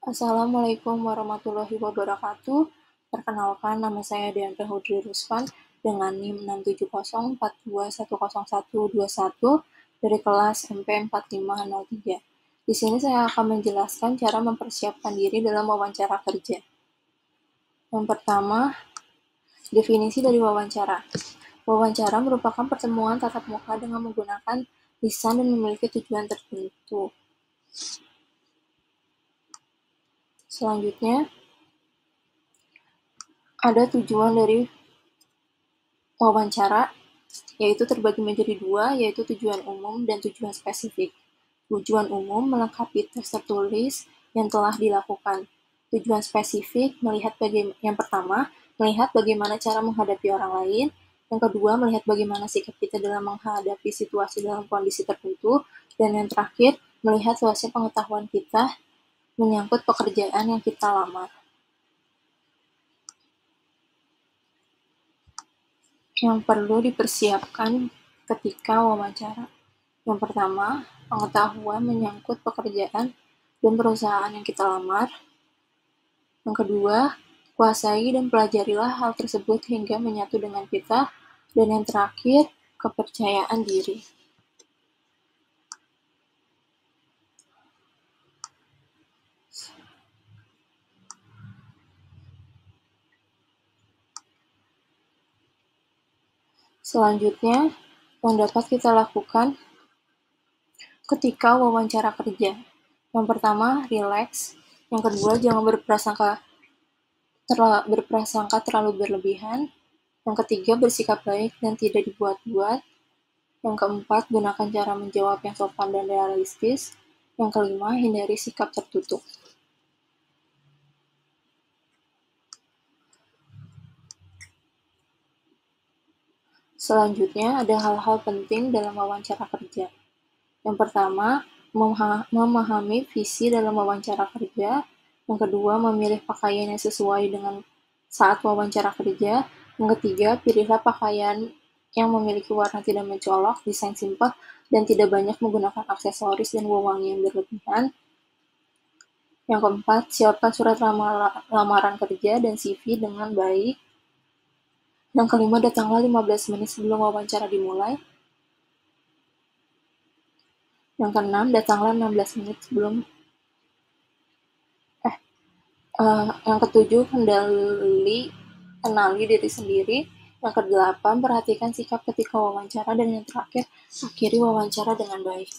Assalamualaikum warahmatullahi wabarakatuh. Perkenalkan, nama saya Dianra Hudri Ruspan dengan NIM 67042101121 dari kelas MP 4503. Di sini saya akan menjelaskan cara mempersiapkan diri dalam wawancara kerja. Yang pertama, definisi dari wawancara. Wawancara merupakan pertemuan tatap muka dengan menggunakan lisan dan memiliki tujuan tertentu. Selanjutnya, ada tujuan dari wawancara, yaitu terbagi menjadi dua, yaitu tujuan umum dan tujuan spesifik. Tujuan umum melengkapi tes tertulis yang telah dilakukan. Tujuan spesifik yang pertama, melihat bagaimana cara menghadapi orang lain. Yang kedua, melihat bagaimana sikap kita dalam menghadapi situasi dalam kondisi tertentu. Dan yang terakhir, melihat luasnya pengetahuan kita menyangkut pekerjaan yang kita lamar. Yang perlu dipersiapkan ketika wawancara. Yang pertama, pengetahuan menyangkut pekerjaan dan perusahaan yang kita lamar. Yang kedua, kuasai dan pelajarilah hal tersebut hingga menyatu dengan kita. Dan yang terakhir, kepercayaan diri. Selanjutnya, yang dapat kita lakukan ketika wawancara kerja. Yang pertama, rileks. Yang kedua, jangan berprasangka terlalu berlebihan. Yang ketiga, bersikap baik dan tidak dibuat-buat. Yang keempat, gunakan cara menjawab yang sopan dan realistis. Yang kelima, hindari sikap tertutup. Selanjutnya, ada hal-hal penting dalam wawancara kerja. Yang pertama, memahami visi dalam wawancara kerja. Yang kedua, memilih pakaian yang sesuai dengan saat wawancara kerja. Yang ketiga, pilihlah pakaian yang memiliki warna tidak mencolok, desain simpel, dan tidak banyak menggunakan aksesoris dan wewangian berlebihan. Yang keempat, siapkan surat lamaran kerja dan CV dengan baik. Yang kelima, datanglah 15 menit sebelum wawancara dimulai. Yang keenam, datanglah 16 menit sebelum yang ketujuh, kenali diri sendiri. Yang kedelapan, perhatikan sikap ketika wawancara. Dan yang terakhir, akhiri wawancara dengan baik.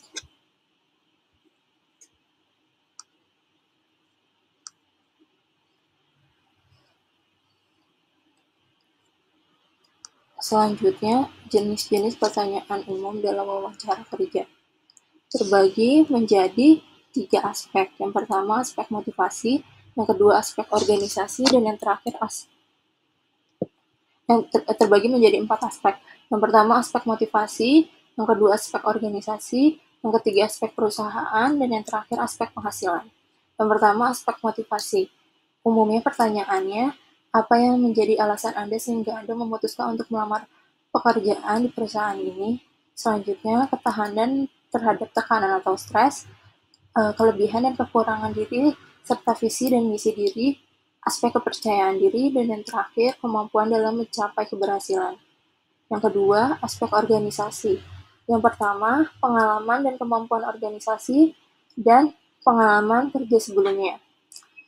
Selanjutnya, jenis-jenis pertanyaan umum dalam wawancara kerja terbagi menjadi 3 aspek. Yang pertama, aspek motivasi. Yang kedua, aspek organisasi. Dan yang terakhir, terbagi menjadi 4 aspek. Yang pertama, aspek motivasi. Yang kedua, aspek organisasi. Yang ketiga, aspek perusahaan. Dan yang terakhir, aspek penghasilan. Yang pertama, aspek motivasi. Umumnya pertanyaannya, apa yang menjadi alasan Anda sehingga Anda memutuskan untuk melamar pekerjaan di perusahaan ini? Selanjutnya, ketahanan terhadap tekanan atau stres, kelebihan dan kekurangan diri, serta visi dan misi diri, aspek kepercayaan diri, dan yang terakhir, kemampuan dalam mencapai keberhasilan. Yang kedua, aspek organisasi. Yang pertama, pengalaman dan kemampuan organisasi, dan pengalaman kerja sebelumnya.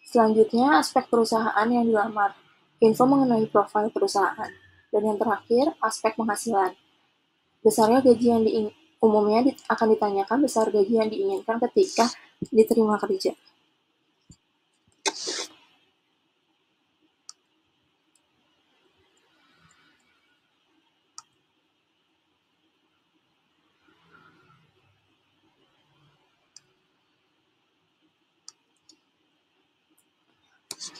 Selanjutnya, aspek perusahaan yang dilamar. Info mengenai profil perusahaan. Dan yang terakhir, aspek penghasilan. Besarnya gaji yang umumnya akan ditanyakan besar gaji yang diinginkan ketika diterima kerja.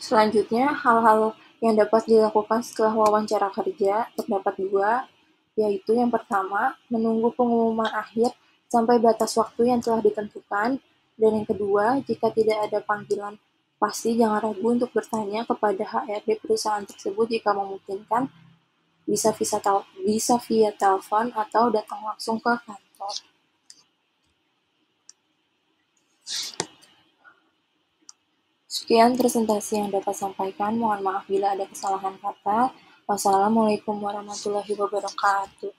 Selanjutnya, hal-hal yang dapat dilakukan setelah wawancara kerja terdapat 2, yaitu yang pertama, menunggu pengumuman akhir sampai batas waktu yang telah ditentukan, dan yang kedua, jika tidak ada panggilan pasti jangan ragu untuk bertanya kepada HRD perusahaan tersebut jika memungkinkan, bisa via telepon atau datang langsung ke kantor. Sekian presentasi yang dapat sampaikan. Mohon maaf bila ada kesalahan kata. Wassalamualaikum warahmatullahi wabarakatuh.